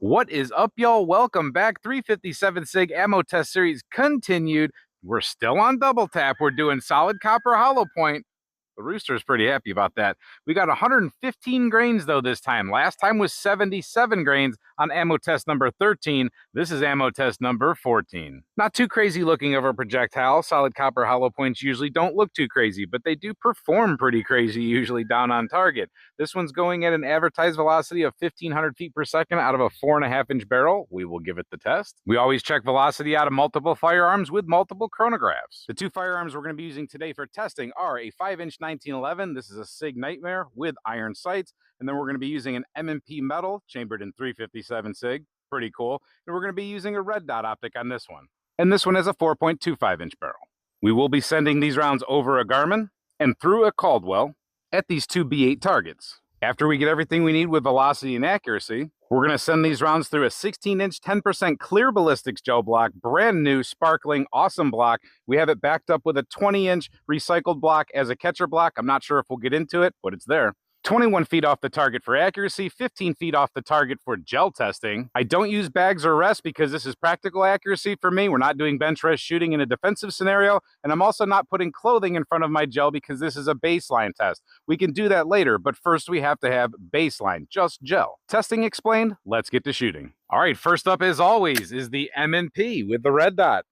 What is up, y'all? Welcome back. 357 Sig ammo test series continued. We're still on double tap. We're doing solid copper hollow point. The Rooster's pretty happy about that. We got 115 grains though this time. Last time was 77 grains on ammo test number 13. This is ammo test number 14. Not too crazy looking of a projectile. Solid copper hollow points usually don't look too crazy, but they do perform pretty crazy usually down on target. This one's going at an advertised velocity of 1,500 feet per second out of a 4.5-inch barrel. We will give it the test. We always check velocity out of multiple firearms with multiple chronographs. The two firearms we're going to be using today for testing are a 5-inch 1911. This is a Sig Nightmare with iron sights. And then we're going to be using an M&P metal chambered in 357 Sig. Pretty cool. And we're going to be using a red dot optic on this one. And this one has a 4.25-inch barrel. We will be sending these rounds over a Garmin and through a Caldwell at these two B8 targets. After we get everything we need with velocity and accuracy, we're going to send these rounds through a 16-inch, 10% clear ballistics gel block, brand new, sparkling, awesome block. We have it backed up with a 20-inch recycled block as a catcher block. I'm not sure if we'll get into it, but it's there. 21 feet off the target for accuracy, 15 feet off the target for gel testing. I don't use bags or rests because this is practical accuracy for me. We're not doing bench rest shooting in a defensive scenario, and I'm also not putting clothing in front of my gel because this is a baseline test. We can do that later, but first we have to have baseline, just gel. Testing explained, let's get to shooting. All right, first up as always is the M&P with the red dot.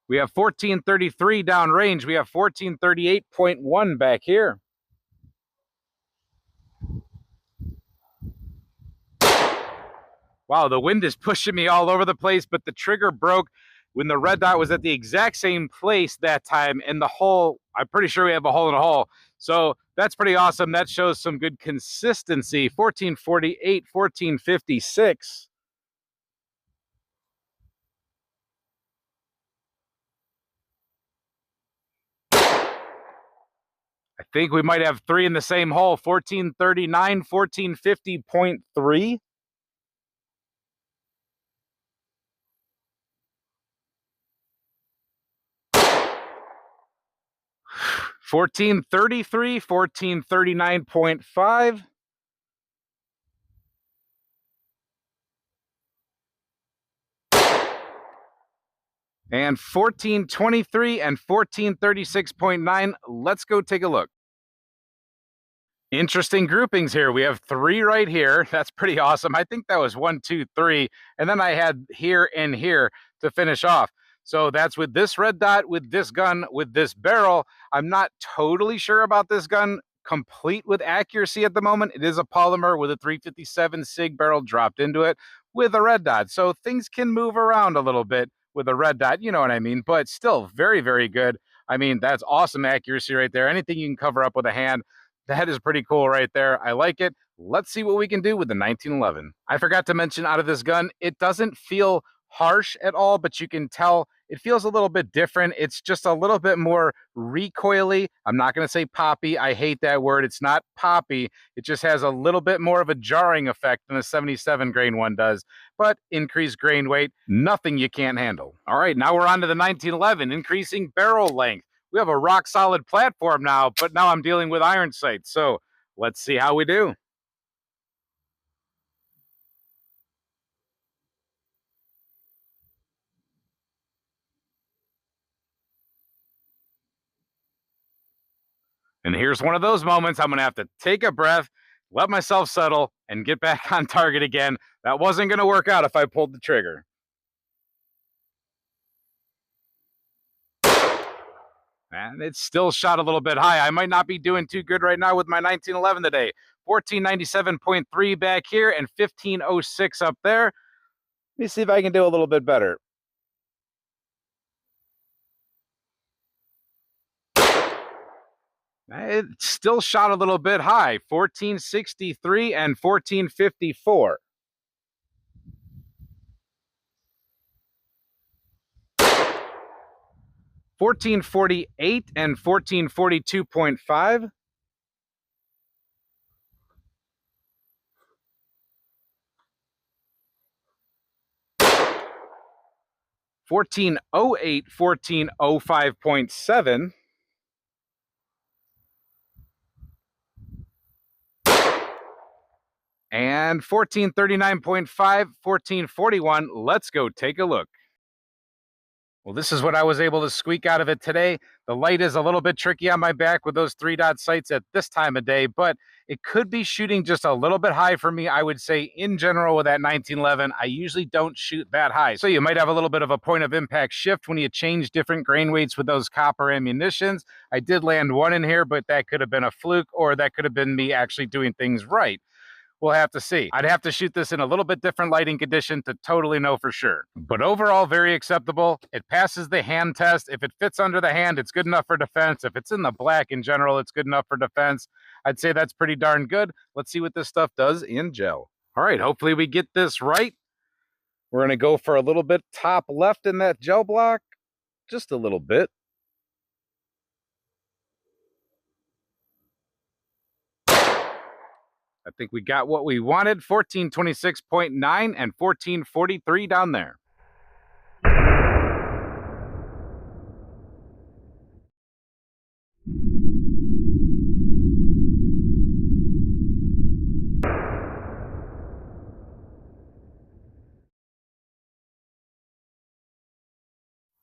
We have 1433 downrange. We have 1438.1 back here. Wow, the wind is pushing me all over the place, but the trigger broke when the red dot was at the exact same place that time in the hole. I'm pretty sure we have a hole in a hole. So that's pretty awesome. That shows some good consistency. 1448, 1456. I think we might have three in the same hole. 1439, 1450.3. 1433, 1439.5. And 1423 and 1436.9. Let's go take a look. Interesting groupings here. We have three right here. That's pretty awesome. I think that was 1, 2, 3. And then I had here and here to finish off. So that's with this red dot, with this gun, with this barrel. I'm not totally sure about this gun complete with accuracy at the moment. It is a polymer with a 357 Sig barrel dropped into it with a red dot. So things can move around a little bit with a red dot, you know what I mean? But still very, very good. I mean, that's awesome accuracy right there. Anything you can cover up with a hand, that is pretty cool right there. I like it. Let's see what we can do with the 1911. I forgot to mention out of this gun, it doesn't feel harsh at all, but you can tell it feels a little bit different. It's just a little bit more recoily. I'm not going to say poppy. I hate that word. It's not poppy. It just has a little bit more of a jarring effect than a 77 grain one does, but increased grain weight, nothing you can't handle. All right, now we're on to the 1911, increasing barrel length. We have a rock solid platform now, but now I'm dealing with iron sights. So let's see how we do. And here's one of those moments I'm going to have to take a breath, let myself settle, and get back on target again. That wasn't going to work out if I pulled the trigger. And it's still shot a little bit high. I might not be doing too good right now with my 1911 today. 1497.3 back here and 1506 up there. Let me see if I can do a little bit better. It still shot a little bit high. 1463 and 1454. 1448 and 1442.5. 14 1408, 1405.7. And 1439.5, 1441. Let's go take a look. Well, this is what I was able to squeak out of it today. The light is a little bit tricky on my back with those 3-dot sights at this time of day, but it could be shooting just a little bit high for me. I would say in general with that 1911, I usually don't shoot that high. So you might have a little bit of a point of impact shift when you change different grain weights with those copper ammunitions. I did land one in here, but that could have been a fluke, or that could have been me actually doing things right. We'll have to see. I'd have to shoot this in a little bit different lighting condition to totally know for sure. But overall, very acceptable. It passes the hand test. If it fits under the hand, it's good enough for defense. If it's in the black in general, it's good enough for defense. I'd say that's pretty darn good. Let's see what this stuff does in gel. All right, hopefully we get this right. We're going to go for a little bit top left in that gel block. Just a little bit. I think we got what we wanted. 1426.9 and 1443 down there.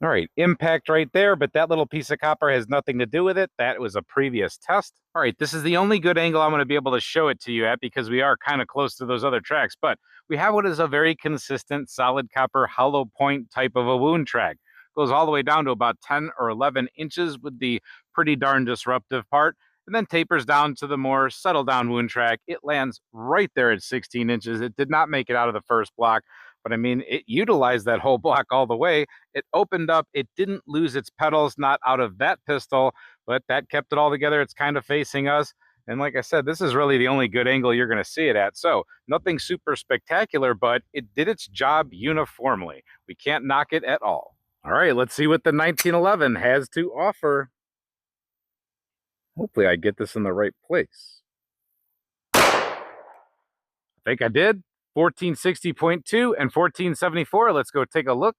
All right, impact right there, but that little piece of copper has nothing to do with it. That was a previous test. All right, this is the only good angle I'm going to be able to show it to you at, because we are kind of close to those other tracks, but we have what is a very consistent solid copper hollow point type of a wound track. Goes all the way down to about 10 or 11 inches with the pretty darn disruptive part, and then tapers down to the more settled down wound track. It lands right there at 16 inches. It did not make it out of the first block, but I mean, it utilized that whole block all the way. It opened up. It didn't lose its pedals, not out of that pistol, but that kept it all together. It's kind of facing us. And like I said, this is really the only good angle you're going to see it at. So nothing super spectacular, but it did its job uniformly. We can't knock it at all. All right, let's see what the 1911 has to offer. Hopefully I get this in the right place. I think I did. 1460.2 and 1474. Let's go take a look.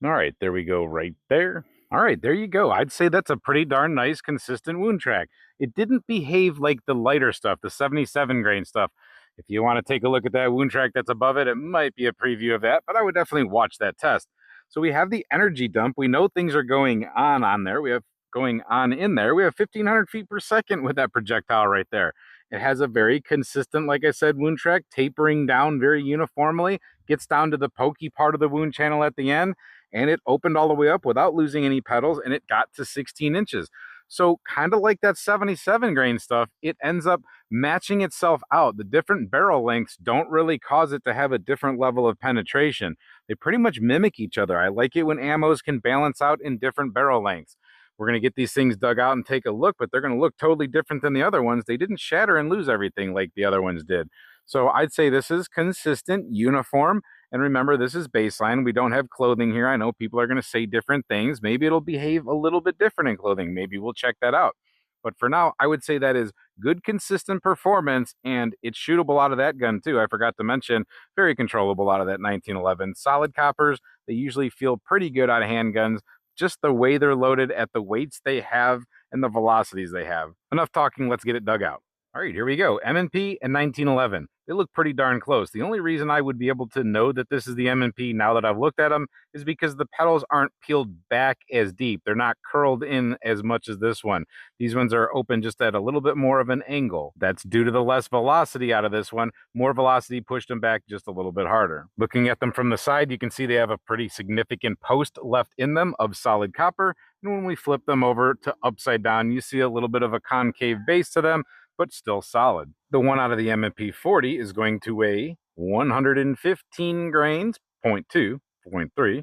All right, there we go right there. All right, there you go. I'd say that's a pretty darn nice, consistent wound track. It didn't behave like the lighter stuff, the 77 grain stuff. If you want to take a look at that wound track that's above it, it might be a preview of that, but I would definitely watch that test. So we have the energy dump. We know things are going on there. We have going on in there. We have 1,500 feet per second with that projectile right there. It has a very consistent, like I said, wound track, tapering down very uniformly, gets down to the pokey part of the wound channel at the end, and it opened all the way up without losing any pedals, and it got to 16 inches. So kind of like that 77 grain stuff, it ends up matching itself out. The different barrel lengths don't really cause it to have a different level of penetration. They pretty much mimic each other. I like it when ammos can balance out in different barrel lengths. We're going to get these things dug out and take a look, but they're going to look totally different than the other ones. They didn't shatter and lose everything like the other ones did. So I'd say this is consistent, uniform. And remember, this is baseline. We don't have clothing here. I know people are going to say different things. Maybe it'll behave a little bit different in clothing. Maybe we'll check that out. But for now, I would say that is good, consistent performance, and it's shootable out of that gun too. I forgot to mention, very controllable out of that 1911. Solid coppers, they usually feel pretty good out of handguns. Just the way they're loaded at the weights they have and the velocities they have. Enough talking, let's get it dug out. All right, here we go. M&P and 1911. They look pretty darn close. The only reason I would be able to know that this is the M&P now that I've looked at them is because the pedals aren't peeled back as deep. They're not curled in as much as this one. These ones are open just at a little bit more of an angle. That's due to the less velocity out of this one. More velocity pushed them back just a little bit harder. Looking at them from the side, you can see they have a pretty significant post left in them of solid copper. And when we flip them over to upside down, you see a little bit of a concave base to them, but still solid. The one out of the M&P 40 is going to weigh 115 grains, 0.2, 0.3.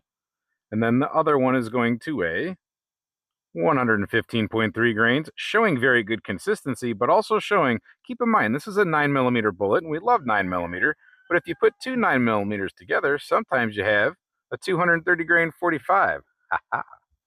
And then the other one is going to weigh 115.3 grains, showing very good consistency, but also showing, keep in mind, this is a 9mm bullet, and we love 9mm. But if you put two 9mm together, sometimes you have a 230 grain 45.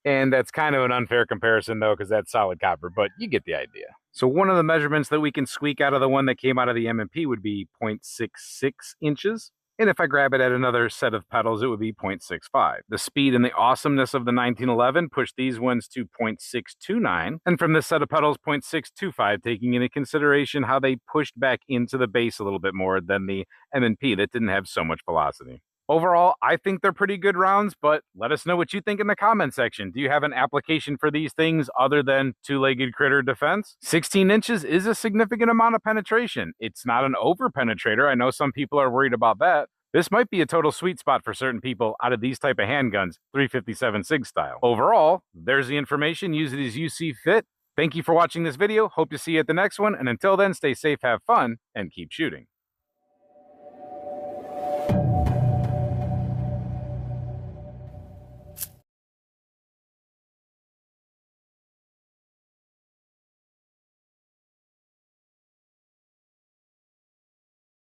And that's kind of an unfair comparison though, because that's solid copper, but you get the idea. So one of the measurements that we can squeak out of the one that came out of the M&P would be 0.66 inches. And if I grab it at another set of pedals, it would be 0.65. The speed and the awesomeness of the 1911 pushed these ones to 0.629, and from this set of pedals, 0.625, taking into consideration how they pushed back into the bass a little bit more than the M&P that didn't have so much velocity. Overall, I think they're pretty good rounds, but let us know what you think in the comment section. Do you have an application for these things other than two-legged critter defense? 16 inches is a significant amount of penetration. It's not an over-penetrator. I know some people are worried about that. This might be a total sweet spot for certain people out of these type of handguns, 357 SIG style. Overall, there's the information. Use it as you see fit. Thank you for watching this video. Hope to see you at the next one. And until then, stay safe, have fun, and keep shooting.